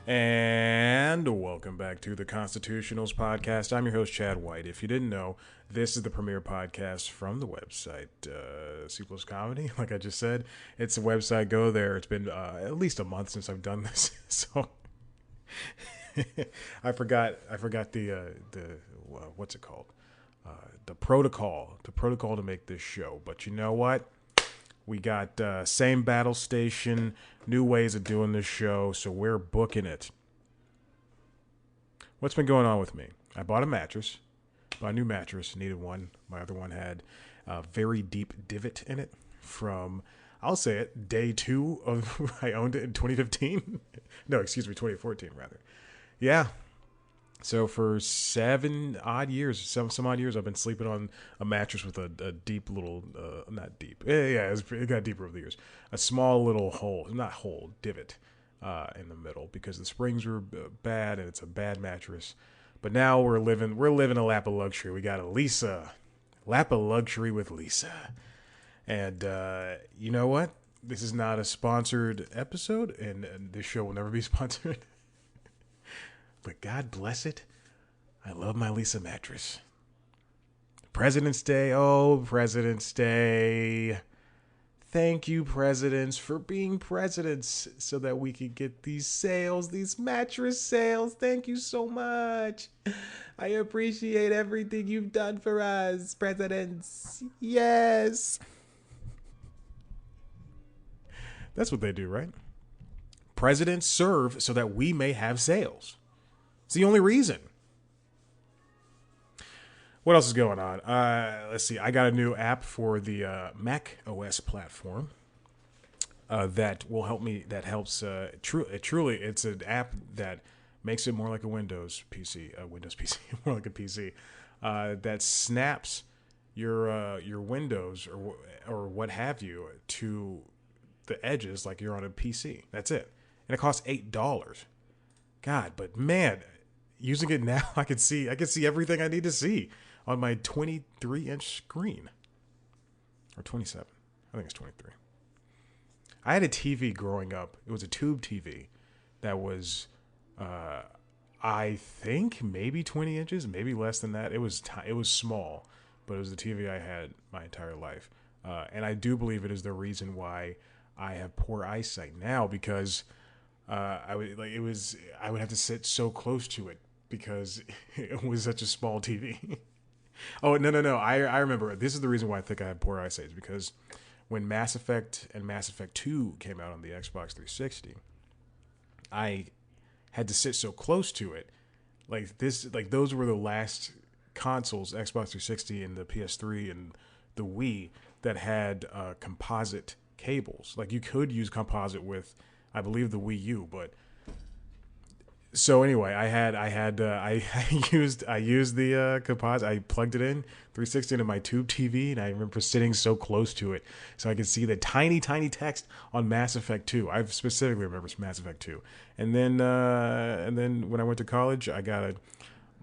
And welcome back to the Constitutionals podcast. I'm your host, Chad White. If you didn't know, this is the premier podcast from the website, C Plus Comedy. Like I just said, it's a website. Go there. It's been at least a month since I've done this, so I forgot the what's it called? The protocol to make this show. But you know what? We got same battle station, new ways of doing this show, so we're booking it. What's been going on with me? I bought a mattress. Bought a new mattress. Needed one. My other one had a very deep divot in it from, I'll say it, day 2 of I owned it in 2015. No, excuse me, 2014 rather. Yeah. So for 7 odd years, some odd years, I've been sleeping on a mattress with a deep little, not deep, it got deeper over the years. A small little hole, not hole, divot in the middle because the springs were bad and it's a bad mattress. But now we're living a lap of luxury. We got a Leesa, lap of luxury with Leesa, and you know what? This is not a sponsored episode, and this show will never be sponsored. But God bless it, I love my Leesa mattress. President's Day, oh, President's Day. Thank you, presidents, for being presidents so that we could get these sales, these mattress sales. Thank you so much. I appreciate everything you've done for us, presidents. Yes. That's what they do, right? Presidents serve so that we may have sales. It's the only reason. What else is going on? Let's see. I got a new app for the Mac OS platform that will help me. That helps. Truly, it's an app that makes it more like a Windows PC. More like a PC. That snaps your Windows or what have you to the edges like you're on a PC. That's it, and it costs $8. God, but man, using it now, I can see everything I need to see on my 23-inch screen. Or 27. I think it's 23. I had a TV growing up. It was a tube TV that was, I think, maybe 20 inches, maybe less than that. It was small, but it was the TV I had my entire life. And I do believe it is the reason why I have poor eyesight now, because I would have to sit so close to it because it was such a small TV. Oh, no. I remember. This is the reason why I think I have poor eyesight, is because when Mass Effect and Mass Effect 2 came out on the Xbox 360, I had to sit so close to it. Those were the last consoles, Xbox 360 and the PS3 and the Wii, that had composite cables. Like, you could use composite with, I believe, the Wii U, but so anyway, I used the composite. I plugged it in 360 into my tube TV, and I remember sitting so close to it so I could see the tiny text on Mass Effect 2. I specifically remember Mass Effect 2. And then when I went to college, I got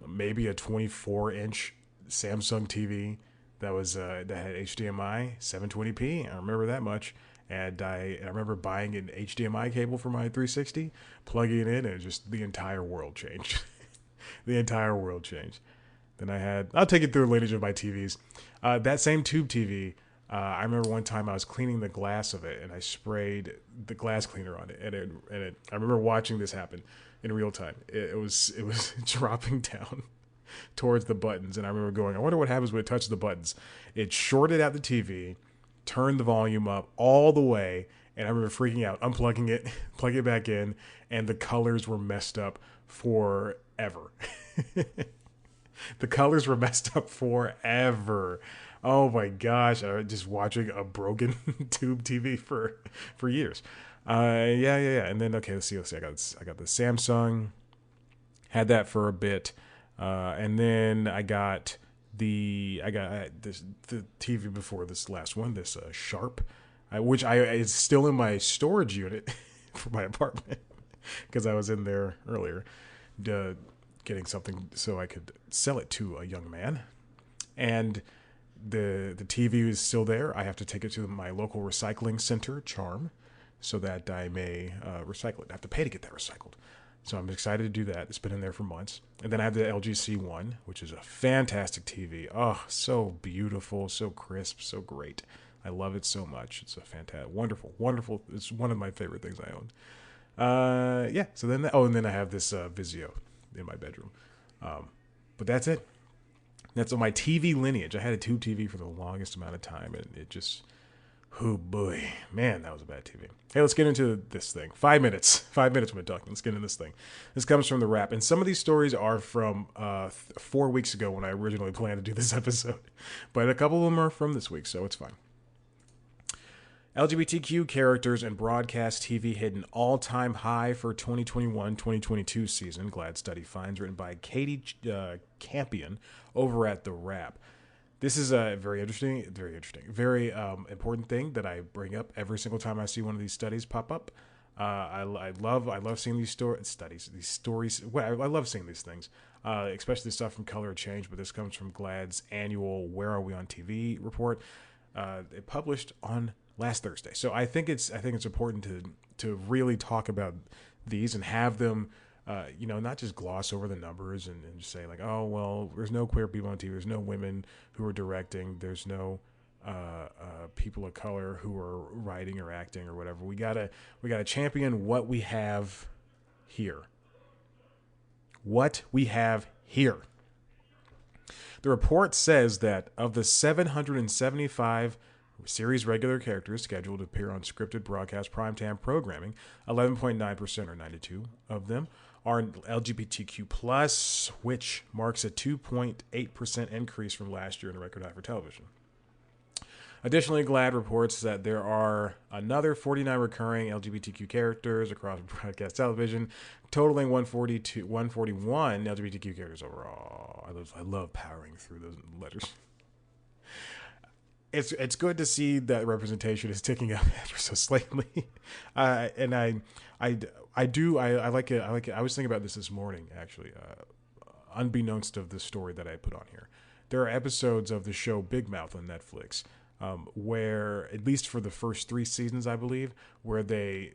maybe a 24-inch Samsung TV that had HDMI 720p. I remember that much. And I remember buying an HDMI cable for my 360, plugging it in, and just the entire world changed. The entire world changed. Then I'll take it through a lineage of my TVs. That same tube TV, I remember one time I was cleaning the glass of it, and I sprayed the glass cleaner on it. And I remember watching this happen in real time. It was dropping down towards the buttons, and I remember going, I wonder what happens when it touches the buttons. It shorted out the TV, turned the volume up all the way, and I remember freaking out, unplugging it, plugging it back in, and the colors were messed up forever. The colors were messed up forever. Oh my gosh, I was just watching a broken tube TV for years. Yeah. And then, okay, let's see. I got the Samsung, had that for a bit, and then I got the TV before this last one, this Sharp, which is still in my storage unit for my apartment because I was in there earlier getting something so I could sell it to a young man. And the TV is still there. I have to take it to my local recycling center, Charm, so that I may recycle it. I have to pay to get that recycled. So I'm excited to do that. It's been in there for months. And then I have the LGC one, which is a fantastic TV. Oh, so beautiful, so crisp, so great. I love it so much. It's a fantastic, wonderful, wonderful. It's one of my favorite things I own. Yeah. So then, and then I have this Vizio in my bedroom. But that's it. That's on my TV lineage. I had a tube TV for the longest amount of time, and it just, oh boy, man, that was a bad TV. Hey, let's get into this thing. 5 minutes. 5 minutes we've been talking. Let's get into this thing. This comes from the Wrap, and some of these stories are from 4 weeks ago when I originally planned to do this episode, but a couple of them are from this week, so it's fine. LGBTQ characters in broadcast TV hit an all-time high for 2021-2022 season, GLAAD study finds, written by Katie Campion over at The Wrap. This is a very interesting, very important thing that I bring up every single time I see one of these studies pop up. I love seeing these stories. Well, I love seeing these things, especially stuff from Color Change. But this comes from GLAAD's annual "Where Are We on TV" report. It published on last Thursday. So I think it's important to really talk about these and have them, not just gloss over the numbers and just say like, oh well, there's no queer people on TV, there's no women who are directing, there's no people of color who are writing or acting or whatever. We gotta champion what we have here. What we have here. The report says that of the 775 series regular characters scheduled to appear on scripted broadcast primetime programming, 11.9% or 92 of them are LGBTQ+, which marks a 2.8% increase from last year in the record high for television. Additionally, GLAAD reports that there are another 49 recurring LGBTQ characters across broadcast television, totaling 141 LGBTQ characters overall. I love powering through those letters. It's good to see that representation is ticking up ever so slightly, and I like it. I was thinking about this morning, actually, unbeknownst of the story that I put on here. There are episodes of the show Big Mouth on Netflix, where, at least for the first 3 seasons, I believe, where they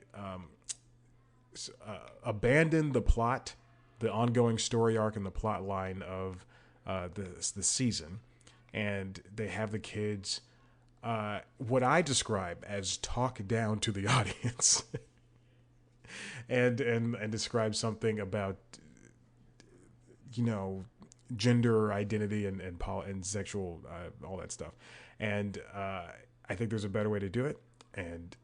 abandon the plot, the ongoing story arc, and the plot line of the season, and they have the kids. What I describe as talk down to the audience and describe something about, gender identity and sexual, all that stuff. And I think there's a better way to do it. And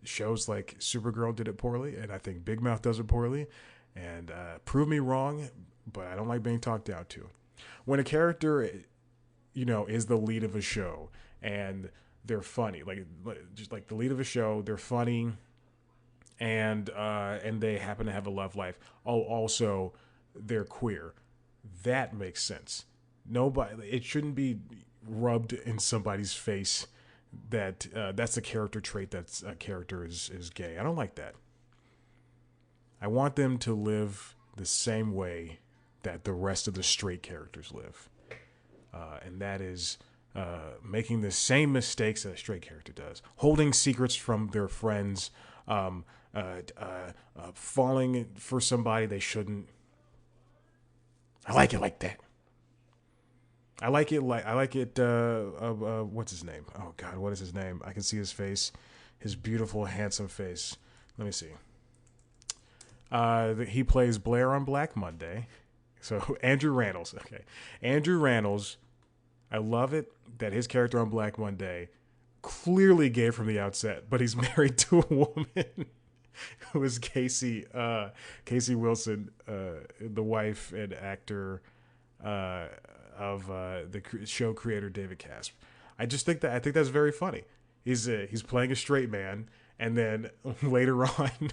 shows like Supergirl did it poorly, and I think Big Mouth does it poorly. And prove me wrong, but I don't like being talked down to. When a character is the lead of a show and they're funny, just like the lead of a show, they're funny, and they happen to have a love life. Also, they're queer. That makes sense. It shouldn't be rubbed in somebody's face that that's a character trait, that's a character is gay. I don't like that. I want them to live the same way that the rest of the straight characters live. And that is making the same mistakes that a straight character does. Holding secrets from their friends, falling for somebody they shouldn't. I like it like that. I like it. What's his name? Oh God, what is his name? I can see his face, his beautiful, handsome face. Let me see. He plays Blair on Black Monday. So Andrew Rannells. Okay, Andrew Rannells. I love it that his character on Black Monday, clearly gay from the outset, but he's married to a woman who is Casey Wilson, the wife and actor of the show creator David Casp. I think that's very funny. He's playing a straight man, and then later on,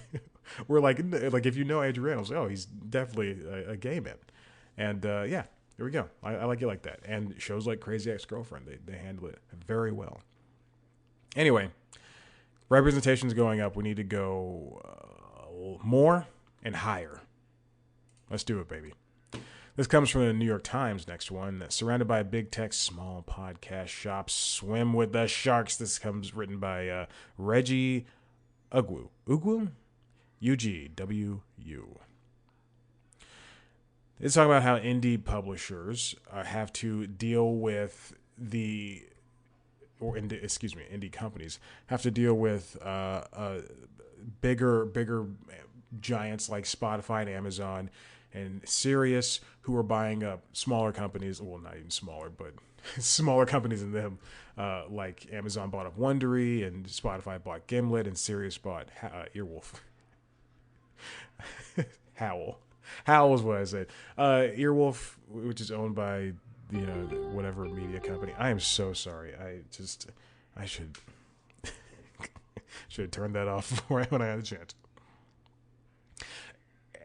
we're like if you know Andrew Rannells, oh, he's definitely a gay man, and yeah. There we go. I like it like that. And shows like Crazy Ex-Girlfriend, they handle it very well. Anyway, representation's going up. We need to go more and higher. Let's do it, baby. This comes from the New York Times, next one. Surrounded by big tech, small podcast shops swim with the sharks. This comes written by Reggie Ugwu. Ugwu? UGWU. It's talking about how indie publishers have to deal with indie companies have to deal with bigger giants like Spotify and Amazon and Sirius, who are buying up smaller companies. Well, not even smaller, but smaller companies than them. Like Amazon bought up Wondery, and Spotify bought Gimlet, and Sirius bought Earwolf. Howl. Howl is what I said. Earwolf, which is owned by whatever media company. I am so sorry. I should have turned that off before when I had a chance.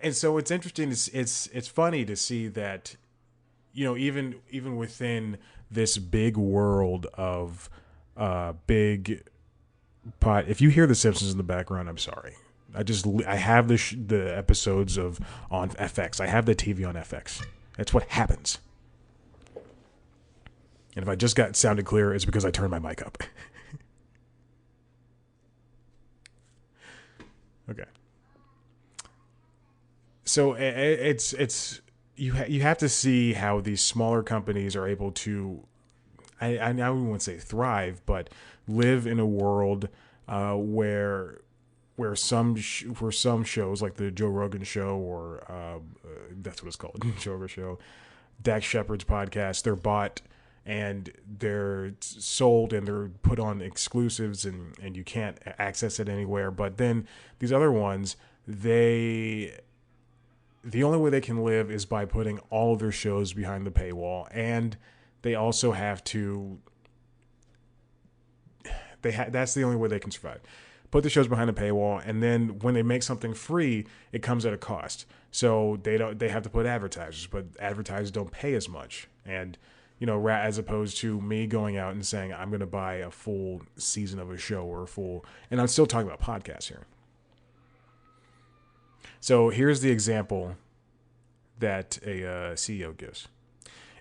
And so it's interesting. It's funny to see that, even within this big world of big pot. If you hear The Simpsons in the background, I'm sorry. I have the episodes on FX. I have the TV on FX. That's what happens. And if I just sounded clear, it's because I turned my mic up. Okay. So it's you have to see how these smaller companies are able to, I wouldn't say thrive, but live in a world where some shows like the Joe Rogan Show, or that's what it's called, Joe Rogan Show, Dax Shepard's podcast, they're bought and they're sold and they're put on exclusives and you can't access it anywhere. But then these other ones, the only way they can live is by putting all of their shows behind the paywall, and they also have to. That's the only way they can survive. Put the shows behind the paywall, and then when they make something free, it comes at a cost. So they have to put advertisers, but advertisers don't pay as much. And as opposed to me going out and saying I'm going to buy a full season of a show or and I'm still talking about podcasts here. So here's the example that a CEO gives.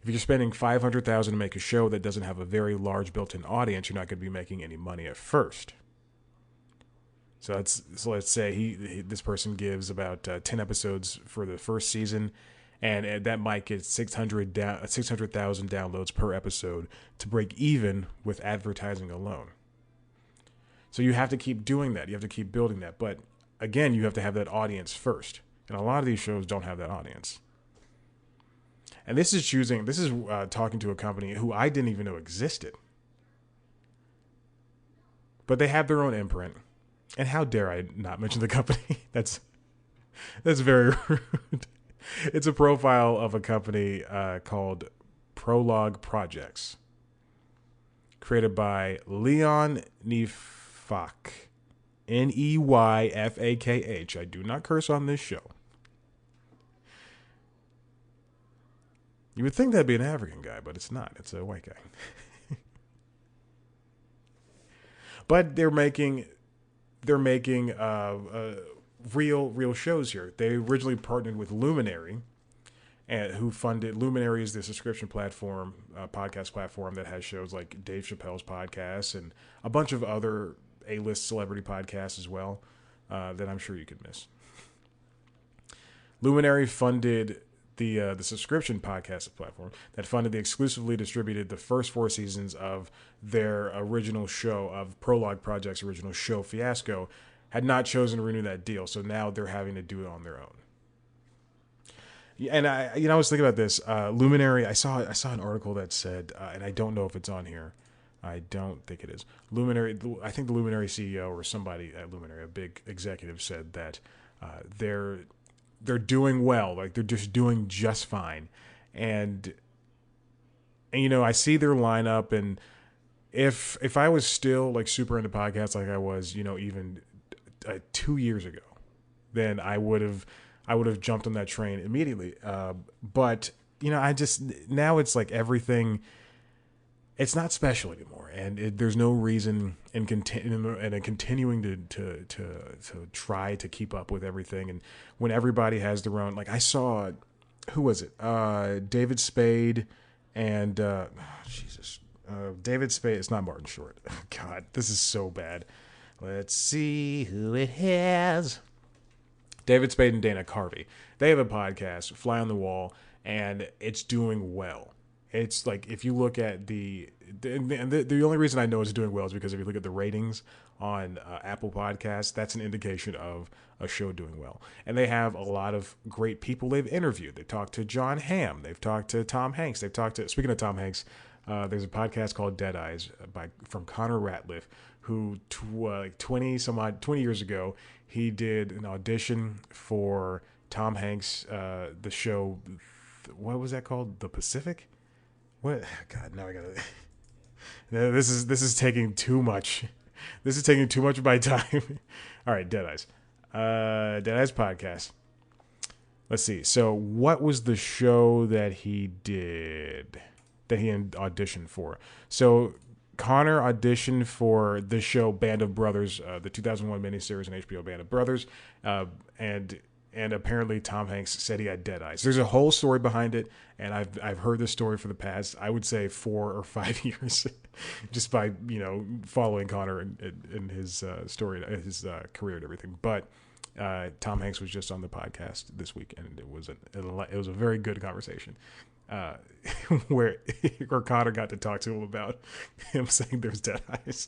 If you're spending $500,000 to make a show that doesn't have a very large built-in audience, you're not going to be making any money at first. So let's say this person gives about 10 episodes for the first season, and that might get 600,000 downloads per episode to break even with advertising alone. So you have to keep doing that. You have to keep building that. But again, you have to have that audience first. And a lot of these shows don't have that audience. And this is talking to a company who I didn't even know existed. But they have their own imprint. And how dare I not mention the company? That's very rude. It's a profile of a company called Prologue Projects, created by Leon Neyfakh, Neyfakh. I do not curse on this show. You would think that'd be an African guy, but it's not. It's a white guy. But they're making real shows here. They originally partnered with Luminary, who funded. Luminary is the subscription platform, podcast platform that has shows like Dave Chappelle's podcast and a bunch of other A-list celebrity podcasts as well that I'm sure you could miss. Luminary funded the subscription podcast platform that exclusively distributed the first 4 seasons of their original show, of Prologue Project's original show, Fiasco, had not chosen to renew that deal. So now they're having to do it on their own. And I was thinking about this. Luminary, I saw an article that said, and I don't know if it's on here. I don't think it is. Luminary, I think the Luminary CEO or somebody at Luminary, a big executive, said that they're doing well, like they're just doing just fine. And I see their lineup, and if I was still like super into podcasts like I was, even 2 years ago, then I would have jumped on that train immediately. But now it's like everything, it's not special anymore, and there's no reason in continuing to try to keep up with everything. And when everybody has their own, like I saw, who was it? David Spade and David Spade. It's not Martin Short. God, this is so bad. Let's see who it has. David Spade and Dana Carvey. They have a podcast, Fly on the Wall, and it's doing well. It's like if you look at the only reason I know it's doing well is because if you look at the ratings on Apple Podcasts, that's an indication of a show doing well. And they have a lot of great people they've interviewed. They talked to John Hamm. They've talked to Tom Hanks. They've talked to, speaking of Tom Hanks, there's a podcast called Dead Eyes from Connor Ratliff, who 20 years ago, he did an audition for Tom Hanks, the show, what was that called? The Pacific? What? God, now I gotta. No, this is taking too much. This is taking too much of my time. All right, Dead Eyes. Dead Eyes podcast. Let's see. So, what was the show that he did? That he auditioned for? So, Connor auditioned for the show Band of Brothers, the 2001 miniseries on HBO Band of Brothers, and apparently Tom Hanks said he had dead eyes. There's a whole story behind it, and I've heard this story for the past, I would say, 4 or 5 years, just by following Connor and his story, his career and everything. But Tom Hanks was just on the podcast this week, and it was a very good conversation. Where Connor got to talk to him about him saying there's dead eyes.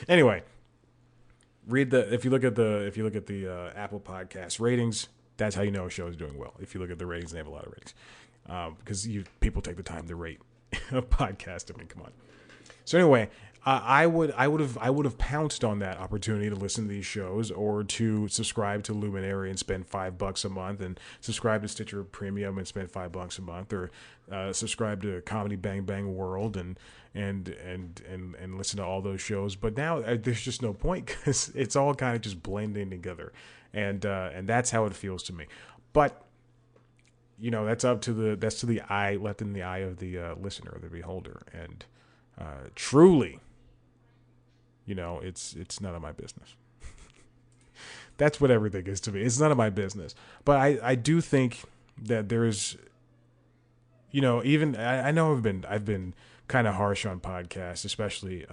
Anyway, if you look at the Apple Podcast ratings, that's how you know a show is doing well. If you look at the ratings, they have a lot of ratings because people take the time to rate a podcast. I mean, come on. So anyway, I would have pounced on that opportunity to listen to these shows, or to subscribe to Luminary and spend $5 a month, and subscribe to Stitcher Premium and spend $5 a month, or subscribe to Comedy Bang Bang World and listen to all those shows. But now there's just no point, because it's all kind of just blending together, and that's how it feels to me. But that's to the eye, left in the eye of the listener, the beholder, and truly, it's none of my business. That's what everything is to me. It's none of my business. But I do think that there's, even I know I've been kind of harsh on podcasts, especially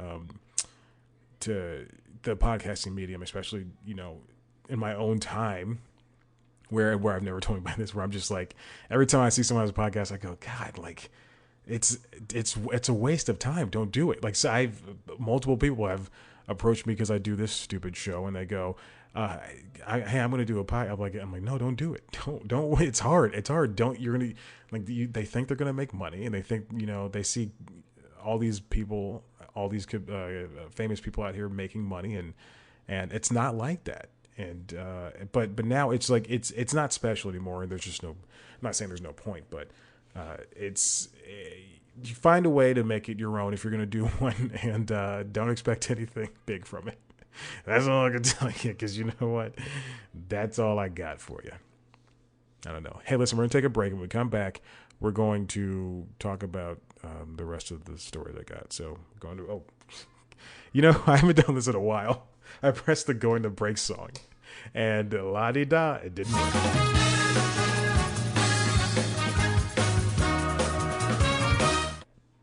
to the podcasting medium, especially in my own time, where I've never told anybody this, where I'm just like, every time I see someone on a podcast, I go, God, like, it's a waste of time. Don't do it. Like, so multiple people have approached me because I do this stupid show, and they go, hey, I'm going to do a podcast. I'm like, no, don't do it. Don't. It's hard. You're going to, they think they're going to make money, and they think, they see all these people, all these famous people out here making money, and it's not like that. And, but now it's like, it's not special anymore. And there's just I'm not saying there's no point, but you find a way to make it your own if you're going to do one, and don't expect anything big from it. That's all I can tell you, because you know what? That's all I got for you. I don't know. Hey, listen, we're going to take a break, and when we come back, we're going to talk about the rest of the story I got. So going to, I haven't done this in a while. I pressed the going to break song, and la-di-da, it didn't work.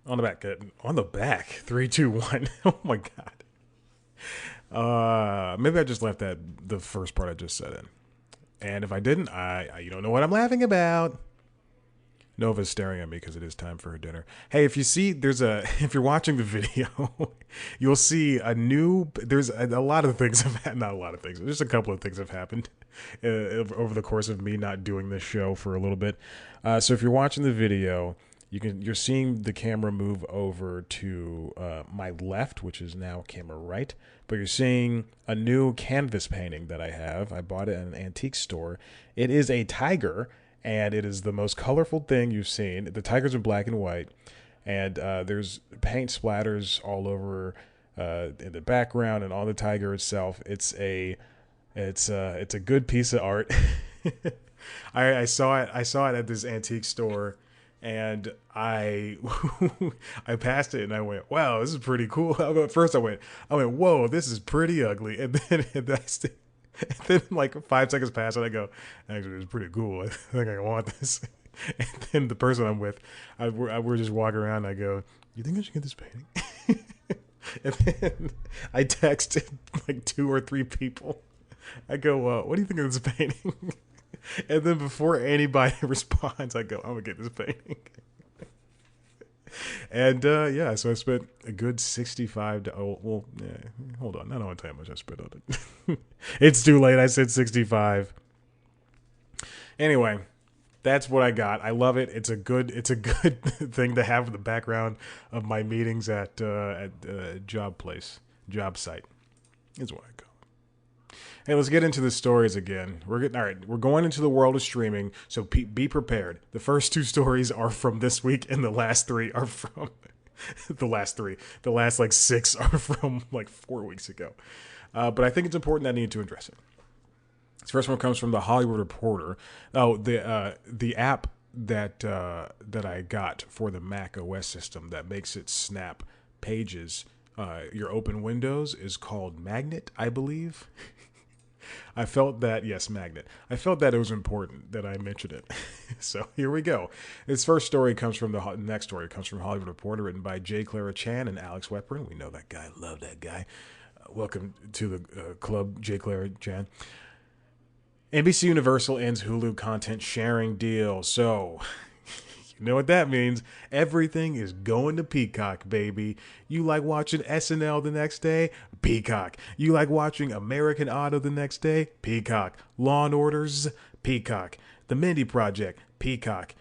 On the back. 3, 2, 1. Oh my God. Maybe I just left the first part I just said in. And if I didn't, you don't know what I'm laughing about. Nova's staring at me because it is time for her dinner. Hey, if you see, if you're watching the video, you'll see there's a lot of things have happened. Not a lot of things. Just a couple of things have happened over the course of me not doing this show for a little bit. So if you're watching the video, you're seeing the camera move over to my left, which is now camera right. But you're seeing a new canvas painting that I have. I bought it at an antique store. It is a tiger, and it is the most colorful thing you've seen. The tigers are black and white, and there's paint splatters all over in the background and on the tiger itself. It's a good piece of art. I saw it at this antique store. And I passed it, and I went, wow, this is pretty cool. At first I went, whoa, this is pretty ugly. And then like 5 seconds passed, and I go, actually, it's pretty cool. I think I want this. And then the person I'm with, we're just walking around, and I go, you think I should get this painting? And then I texted like 2 or 3 people I go, what do you think of this painting? And then before anybody responds, I go, I'm gonna get this painting. And yeah, so I spent a good 65 to hold on, I don't want to tell you how much I spent on it. It's too late. I said 65. Anyway, that's what I got. I love it. It's a good thing to have in the background of my meetings at job site. Is what I go. Hey, let's get into the stories again. All right. We're going into the world of streaming, so be prepared. The first two stories are from this week, and the last three are from the last three. The last like six are from like 4 weeks ago. But I think it's important that I need to address it. This first one comes from the Hollywood Reporter. Oh, the app that I got for the Mac OS system that makes it snap pages. Your open windows is called Magnet, I believe. I felt that, yes, Magnet. I felt that it was important that I mentioned it. So here we go. This first story comes from next story comes from Hollywood Reporter, written by J. Clara Chan and Alex Weprin. We know that guy. Love that guy. Welcome to the club, J. Clara Chan. NBC Universal ends Hulu content sharing deal. So, you know what that means. Everything is going to Peacock, baby. You like watching SNL the next day? Peacock. You like watching American Idol the next day? Peacock. Law and Orders? Peacock. The Mindy Project? Peacock.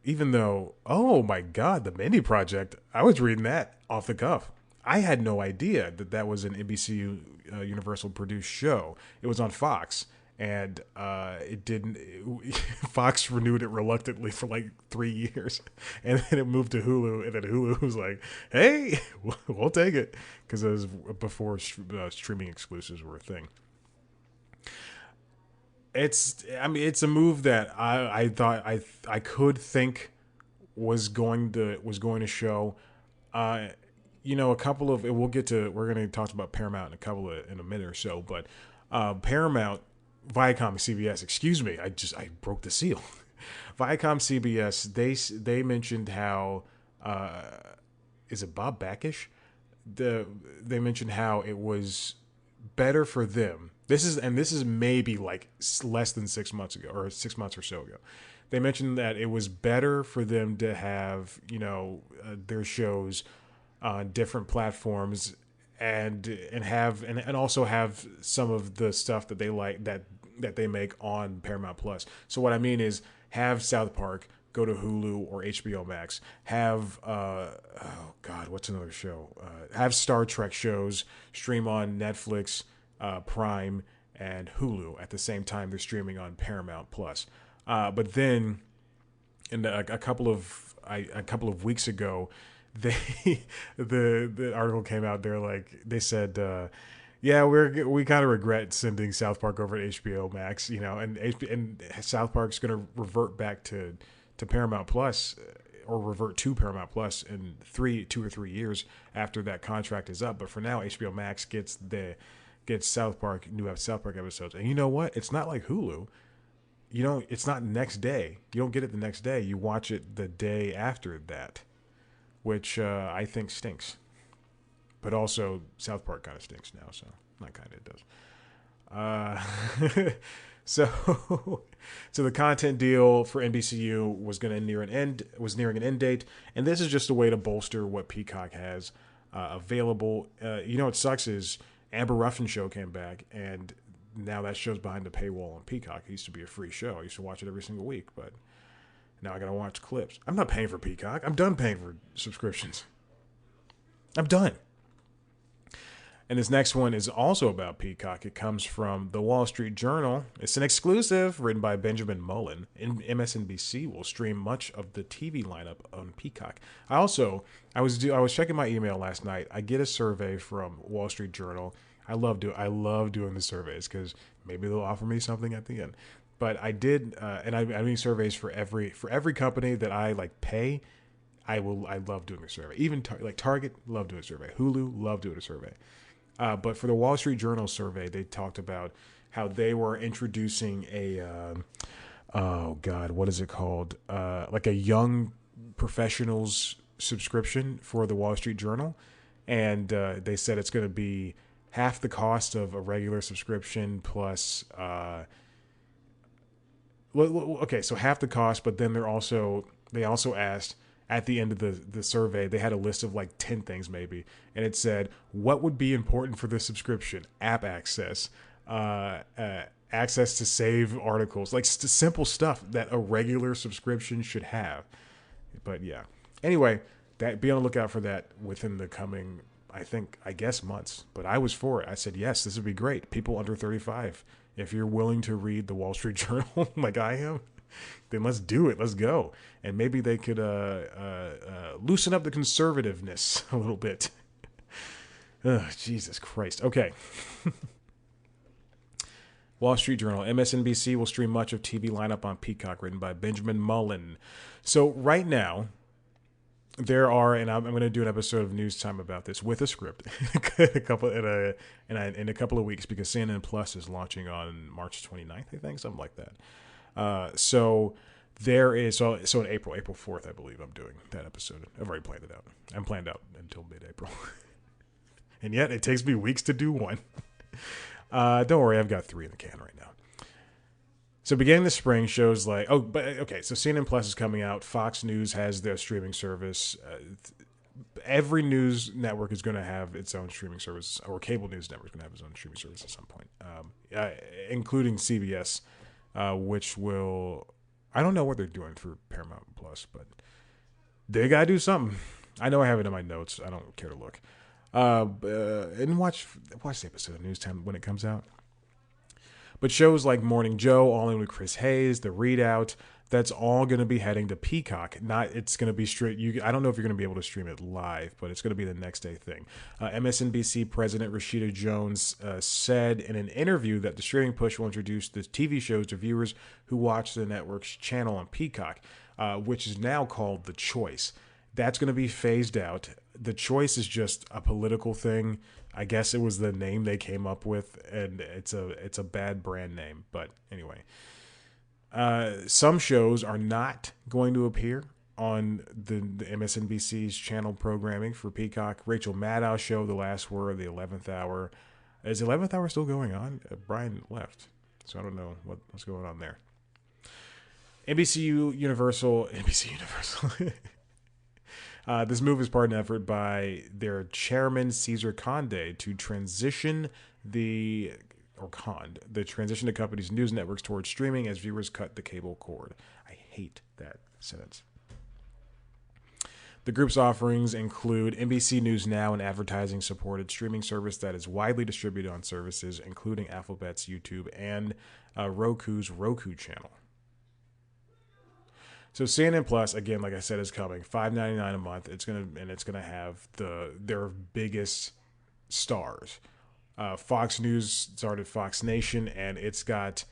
Even though, oh my God, the Mindy Project, I was reading that off the cuff. I had no idea that was an NBC Universal produced show. It was on Fox, and it didn't. Fox renewed it reluctantly for like 3 years, and then it moved to Hulu, and then Hulu was like, "Hey, we'll take it," because it was before streaming exclusives were a thing. It's a move that I thought I could think was going to show. A couple of we're going to talk about Paramount in a minute or so, but Paramount, Viacom, CBS, excuse me, I broke the seal. Viacom, CBS, they mentioned how is it Bob Backish? They mentioned how it was better for them. This is maybe like less than 6 months ago, or 6 months or so ago. They mentioned that it was better for them to have their shows on different platforms and also have some of the stuff that they like that they make on Paramount Plus. So what I mean is have South Park go to Hulu or HBO Max. Have what's another show? Have Star Trek shows stream on Netflix, Prime, and Hulu at the same time they're streaming on Paramount Plus. But then, in a couple of weeks ago, the article came out. They said, yeah, we kind of regret sending South Park over to HBO Max, and South Park's going to revert back to Paramount Plus, or revert to Paramount Plus in 2 or 3 years after that contract is up. But for now, HBO Max gets South Park, new South Park episodes. And you know what? It's not like Hulu. It's not next day. You don't get it the next day. You watch it the day after that, which I think stinks. But also, South Park kind of stinks now, so not kind of, it does. So the content deal for NBCU was nearing an end date, and this is just a way to bolster what Peacock has available. What sucks is Amber Ruffin's show came back, and now that show's behind the paywall on Peacock. It used to be a free show. I used to watch it every single week, but now I gotta watch clips. I'm not paying for Peacock. I'm done paying for subscriptions. I'm done. And this next one is also about Peacock. It comes from the Wall Street Journal. It's an exclusive written by Benjamin Mullen. MSNBC will stream much of the TV lineup on Peacock. I was checking my email last night. I get a survey from Wall Street Journal. I love doing the surveys because maybe they'll offer me something at the end. But I did, and I mean surveys for every company that I pay. I love doing a survey. Even Target, love doing a survey. Hulu, love doing a survey. But for the Wall Street Journal survey, they talked about how they were introducing what is it called? Like a young professionals subscription for the Wall Street Journal. And they said it's going to be half the cost of a regular subscription plus. Okay, so half the cost, but then they also asked at the end of the survey, they had a list of like 10 things maybe, and it said what would be important for the subscription: app access, access to save articles, like simple stuff that a regular subscription should have. But yeah, anyway, that be on the lookout for that within the coming, I guess months. But I was for it. I said yes, this would be great. People under 35, if you're willing to read the Wall Street Journal like I am, then let's do it. Let's go. And maybe they could loosen up the conservativeness a little bit. Jesus Christ. Okay. Wall Street Journal. MSNBC will stream much of TV lineup on Peacock, written by Benjamin Mullen. So right now, there are, and I'm going to do an episode of News Time about this with a script, in a couple of weeks, because CNN Plus is launching on March 29th, I think, something like that. So there is so in April 4th, I believe I'm doing that episode. I've already planned it out. I'm planned out until mid-April, and yet it takes me weeks to do one. Don't worry, I've got 3 in the can right now. So beginning the spring, shows like, so CNN Plus is coming out. Fox News has their streaming service. Every news network is going to have its own streaming service, or cable news network is going to have its own streaming service at some point, including CBS, which will, I don't know what they're doing for Paramount Plus, but they got to do something. I know I have it in my notes. I don't care to look. And watch the episode of News Time when it comes out. But shows like Morning Joe, All In with Chris Hayes, The Readout, that's all going to be heading to Peacock. It's going to be straight. I don't know if you're going to be able to stream it live, but it's going to be the next day thing. MSNBC President Rashida Jones said in an interview that the streaming push will introduce the TV shows to viewers who watch the network's channel on Peacock, which is now called The Choice. That's going to be phased out. The Choice is just a political thing. I guess it was the name they came up with, and it's a bad brand name. But anyway, some shows are not going to appear on the MSNBC's channel programming for Peacock. Rachel Maddow's show, The Last Word, the 11th Hour. Is the 11th Hour still going on? Brian left, so I don't know what's going on there. NBC Universal. This move is part of an effort by their chairman, Cesar Conde, to transition the transition to companies' news networks towards streaming as viewers cut the cable cord. I hate that sentence. The group's offerings include NBC News Now, an advertising-supported streaming service that is widely distributed on services including Alphabet's YouTube and Roku's Roku channel. So CNN Plus, again, like I said, is coming. $5.99 a month. It's gonna have their biggest stars. Fox News started Fox Nation, and it's got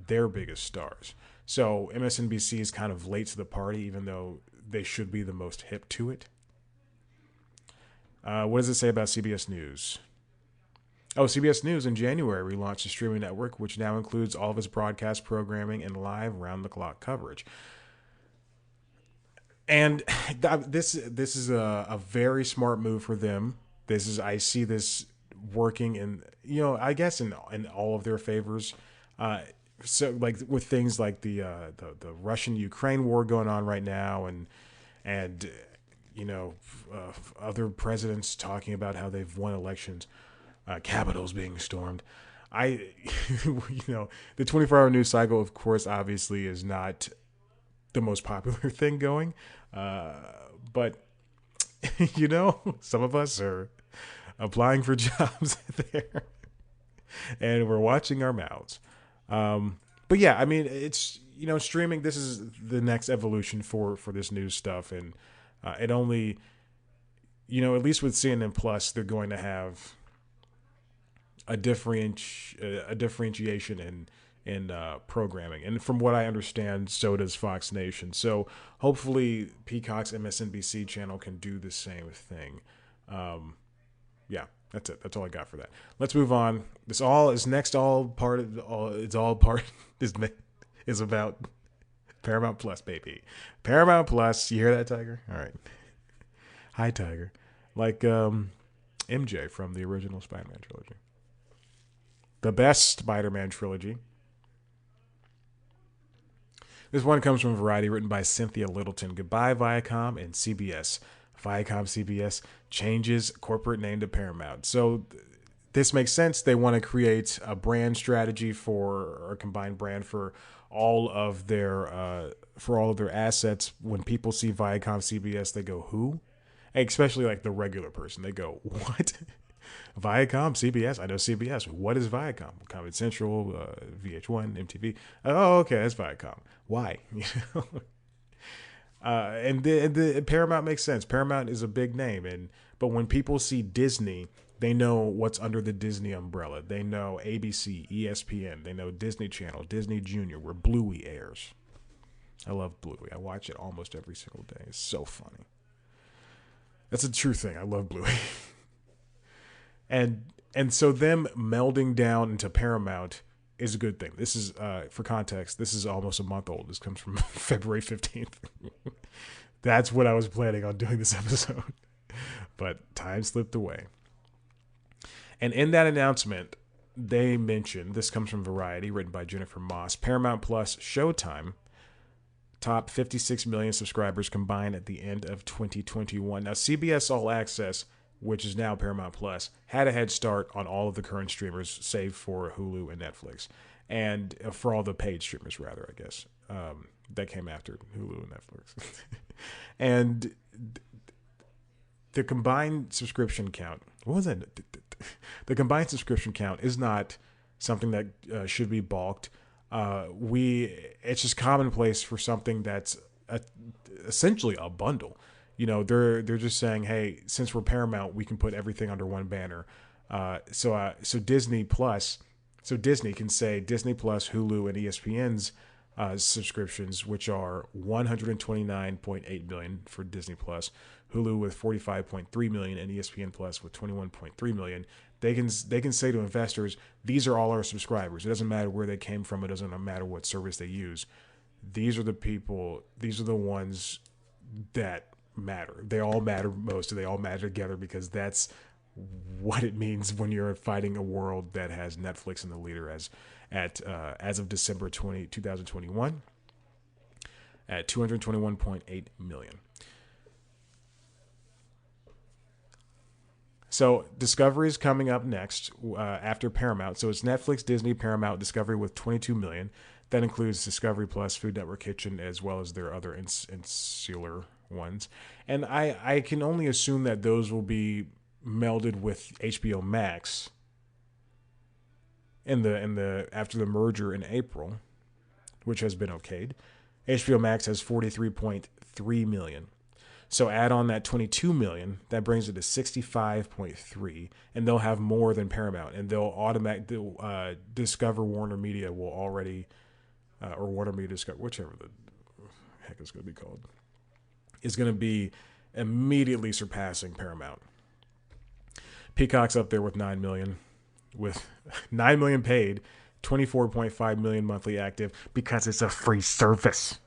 their biggest stars. So MSNBC is kind of late to the party, even though they should be the most hip to it. What does it say about CBS News? Oh, CBS News in January relaunched a streaming network, which now includes all of its broadcast programming and live round-the-clock coverage. And this is a very smart move for them. I see this working in, I guess in all of their favors. So like with things like the Russian-Ukraine war going on right now, and other presidents talking about how they've won elections, capitals being stormed. The 24-hour news cycle, of course, obviously is not the most popular thing going, but some of us are applying for jobs there, and we're watching our mouths. But yeah, I mean, it's streaming. This is the next evolution for this news stuff, and it only, at least with CNN Plus, they're going to have a differentiation in programming, and from what I understand, so does Fox Nation. So hopefully Peacock's MSNBC channel can do the same thing. Yeah, that's it. That's all I got for that. Let's move on. This all is next. All part of all. It's all part is about Paramount Plus, baby. Paramount Plus. You hear that, Tiger? All right. Hi, Tiger. Like MJ from the original Spider-Man trilogy. The best Spider-Man trilogy. This one comes from Variety, written by Cynthia Littleton. Goodbye, Viacom and CBS. Viacom CBS changes corporate name to Paramount. So this makes sense. They want to create a brand strategy or a combined brand for all of their assets. When people see Viacom CBS, they go, "Who?" Especially like the regular person, they go, "What?" Viacom, CBS. I know CBS. What is Viacom? Comedy Central, VH1, MTV. Oh, okay, that's Viacom. Why? And the Paramount makes sense. Paramount is a big name, but when people see Disney, they know what's under the Disney umbrella. They know ABC, ESPN. They know Disney Channel, Disney Junior, where Bluey airs. I love Bluey. I watch it almost every single day. It's so funny. That's a true thing. I love Bluey. And so them melding down into Paramount is a good thing. This is, for context, this is almost a month old. This comes from February 15th. That's what I was planning on doing this episode. But time slipped away. And in that announcement, they mentioned, this comes from Variety, written by Jennifer Moss, Paramount Plus Showtime top 56 million subscribers combined at the end of 2021. Now, CBS All Access, which is now Paramount Plus, had a head start on all of the current streamers, save for Hulu and Netflix, and for all the paid streamers, rather, I guess, that came after Hulu and Netflix. And the combined subscription count, what was that? The combined subscription count is not something that should be balked. It's just commonplace for something that's essentially a bundle. You know, they're just saying, hey, since we're Paramount, we can put everything under one banner. So Disney Plus, so Disney can say Disney Plus, Hulu, and ESPN's subscriptions, which are 129.8 million for Disney Plus, Hulu with 45.3 million, and ESPN Plus with 21.3 million. They can say to investors, these are all our subscribers. It doesn't matter where they came from. It doesn't matter what service they use. These are the people. These are the ones that matter. They all matter most, and they all matter together, because that's what it means when you're fighting a world that has Netflix in the leader as of December 2021 at 221.8 million. So Discovery is coming up next after Paramount. So it's Netflix, Disney, Paramount, Discovery with 22 million. That includes Discovery Plus, Food Network Kitchen, as well as their other insular ones. And I can only assume that those will be melded with HBO Max in the after the merger in April, which has been okayed. HBO Max has 43.3 million. So add on that 22 million, that brings it to 65.3, and they'll have more than Paramount, and they'll Discover Warner Media will already, or Warner Media Discover, whichever the heck it's going to be called, is going to be immediately surpassing Paramount. Peacock's up there with 9 million, with 9 million paid, 24.5 million monthly active, because it's a free service.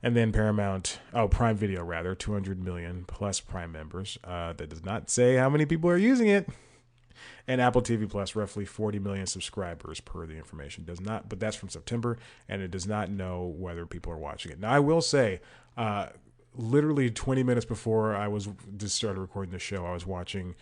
And then Prime Video rather, 200 million plus Prime members. That does not say how many people are using it. And Apple TV Plus, roughly 40 million subscribers per the information. Does not, but that's from September, and it does not know whether people are watching it. Now, I will say, literally 20 minutes before I was just started recording the show, I was watching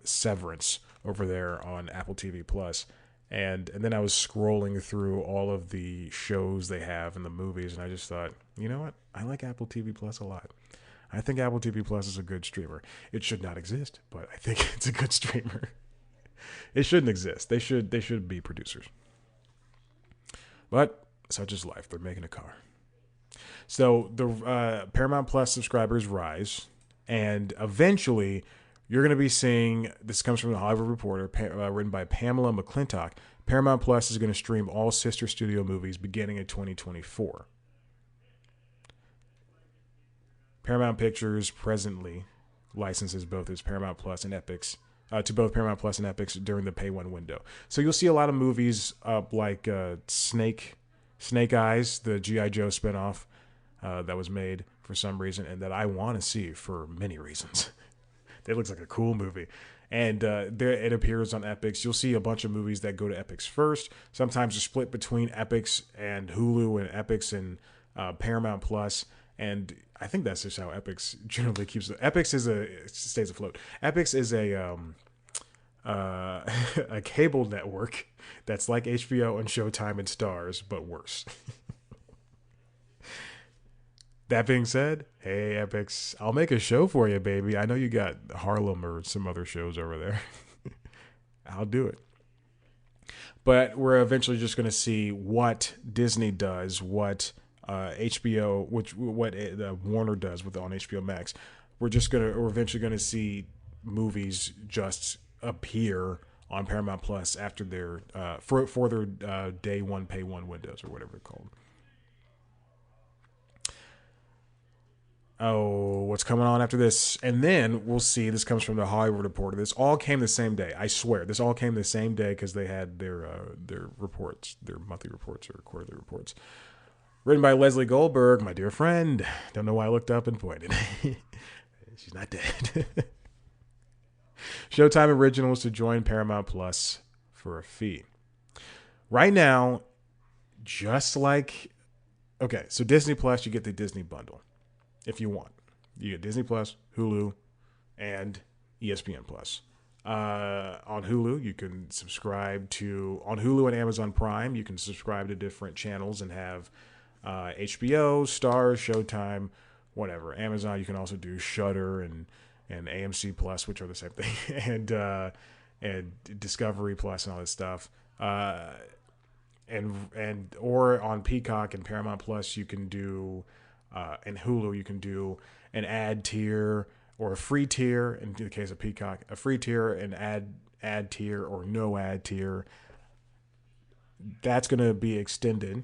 Severance over there on Apple TV Plus. And then I was scrolling through all of the shows they have and the movies, and I just thought, you know what? I like Apple TV Plus a lot. I think Apple TV Plus is a good streamer. It should not exist, but I think it's a good streamer. It shouldn't exist. They should be producers. But such is life. They're making a car. So the Paramount Plus subscribers rise, and eventually you're going to be seeing, this comes from the Hollywood Reporter, written by Pamela McClintock, Paramount Plus is going to stream all sister studio movies beginning in 2024. Paramount Pictures presently licenses both its Paramount Plus and Epix, to both Paramount Plus and Epix during the Pay One window. So you'll see a lot of movies like Snake Eyes, the G.I. Joe spinoff that was made for some reason, and that I want to see for many reasons. That looks like a cool movie. And there it appears on Epix. You'll see a bunch of movies that go to Epix first. Sometimes they're split between Epix and Hulu, and Epix and Paramount Plus. And I think that's just how Epix generally keeps it. Epix is stays afloat. Epix is a cable network that's like HBO and Showtime and Stars, but worse. That being said, hey Epix, I'll make a show for you, baby. I know you got Harlem or some other shows over there. I'll do it. But we're eventually just going to see what Disney does, what HBO, what Warner does with on HBO Max. We're eventually going to see movies just appear on Paramount Plus after their for their day one pay one windows or whatever it's called. Oh, what's coming on after this? And then we'll see. This comes from the Hollywood Reporter. This all came the same day. I swear, this all came the same day because they had their reports, their monthly reports or quarterly reports, written by Leslie Goldberg, my dear friend. Don't know why I looked up and pointed. She's not dead. Showtime Originals to join Paramount Plus for a fee. Right now, just like okay, so Disney Plus, you get the Disney bundle. If you want, you get Disney Plus, Hulu, and ESPN Plus. On Hulu, you can subscribe to on Hulu and Amazon Prime. You can subscribe to different channels and have HBO, Stars, Showtime, whatever. Amazon, you can also do Shudder and AMC Plus, which are the same thing, and Discovery Plus and all this stuff. And or on Peacock and Paramount Plus, you can do. And Hulu, you can do an ad tier or a free tier. In the case of Peacock, a free tier, an ad tier, or no ad tier. That's going to be extended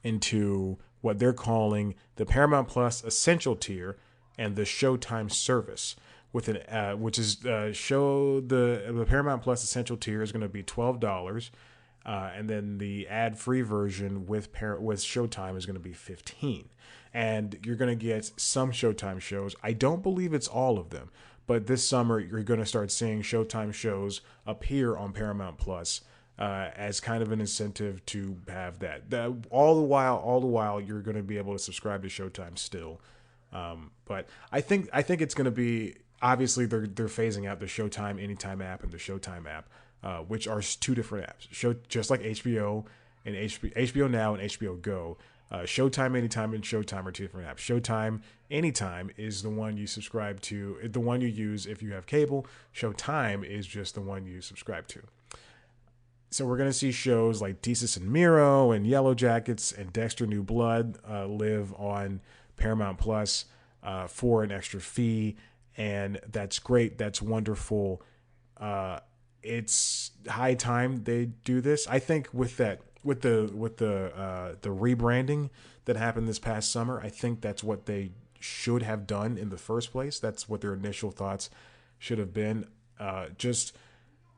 into what they're calling the Paramount Plus Essential tier and the Showtime service. With an which is the Paramount Plus Essential tier is going to be $12. And then the ad-free version with Showtime is going to be $15. And you're going to get some Showtime shows. I don't believe it's all of them, but this summer you're going to start seeing Showtime shows appear on Paramount Plus as kind of an incentive to have that. All the while you're going to be able to subscribe to Showtime still. But I think it's going to be obviously they're phasing out the Showtime Anytime app and the Showtime app. Which are two different apps. Just like HBO and HBO Now and HBO Go. Showtime Anytime and Showtime are two different apps. Showtime Anytime is the one you subscribe to, the one you use if you have cable. Showtime is just the one you subscribe to. So we're going to see shows like Desus and Mero and Yellow Jackets and Dexter New Blood live on Paramount Plus for an extra fee. And that's great. That's wonderful. It's high time they do this. I think with the rebranding that happened this past summer, I think that's what they should have done in the first place. That's what their initial thoughts should have been. Just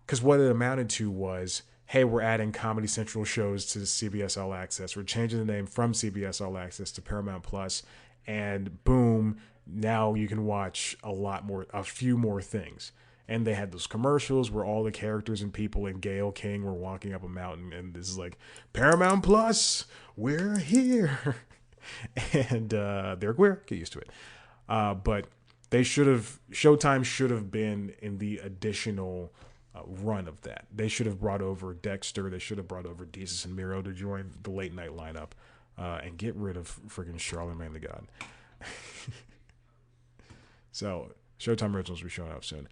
because what it amounted to was, hey, we're adding Comedy Central shows to CBS All Access. We're changing the name from CBS All Access to Paramount Plus, and boom, now you can watch a few more things. And they had those commercials where all the characters and people in Gale King were walking up a mountain, and this is like, Paramount Plus, we're here. And they're queer, get used to it. But Showtime should have been in the additional run of that. They should have brought over Dexter. They should have brought over Desus and Mero to join the late night lineup and get rid of friggin' Charlamagne the God. So Showtime Originals will be showing up soon.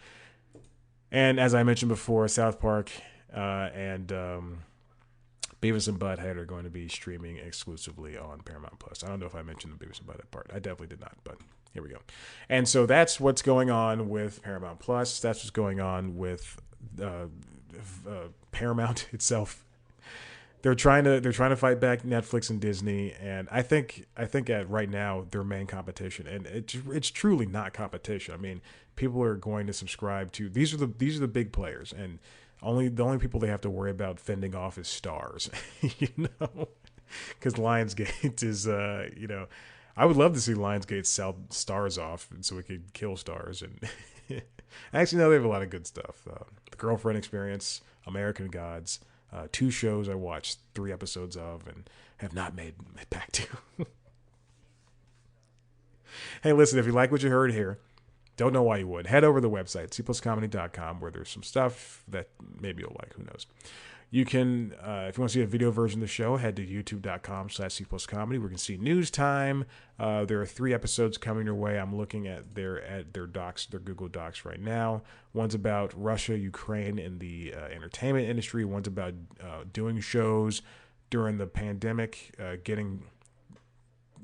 And as I mentioned before, South Park and Beavis and Butthead are going to be streaming exclusively on Paramount Plus. I don't know if I mentioned the Beavis and Butthead part. I definitely did not, but here we go. And so that's what's going on with Paramount Plus. That's what's going on with Paramount itself. They're trying to fight back Netflix and Disney, and I think at right now their main competition, and it's truly not competition. I mean, people are going to subscribe to these are the big players, and the only people they have to worry about fending off is Stars, because Lionsgate is I would love to see Lionsgate sell Stars off, so we could kill Stars and Actually, no, they have a lot of good stuff. The Girlfriend Experience, American Gods, two shows I watched 3 episodes of and have not made it back to. Hey, listen, if you like what you heard here, don't know why you would, head over to the website, cpluscomedy.com, where there's some stuff that maybe you'll like. Who knows? You can, if you want to see a video version of the show, head to youtube.com/cpluscomedy, where you can see news time. There are 3 episodes coming your way. I'm looking at their docs, their Google Docs right now. One's about Russia, Ukraine, and the entertainment industry. One's about doing shows during the pandemic, getting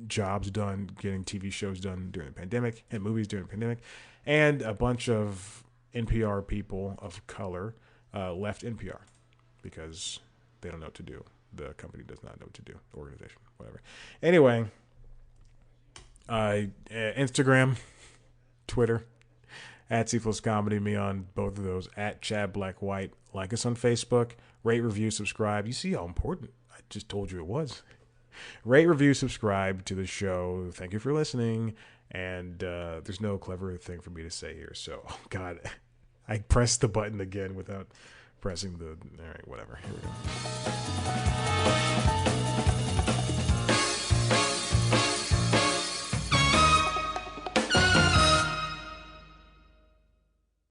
jobs done, getting TV shows done during the pandemic, and movies during the pandemic. And a bunch of NPR people of color left NPR because they don't know what to do. The company does not know what to do. The organization, whatever. Anyway, Instagram, Twitter, at C Plus Comedy, me on both of those, at Chad Black White. Like us on Facebook, rate, review, subscribe. You see how important I just told you it was. Rate, review, subscribe to the show. Thank you for listening. And there's no clever thing for me to say here. So, oh God, I pressed the button again without pressing the. All right, whatever. Here we go.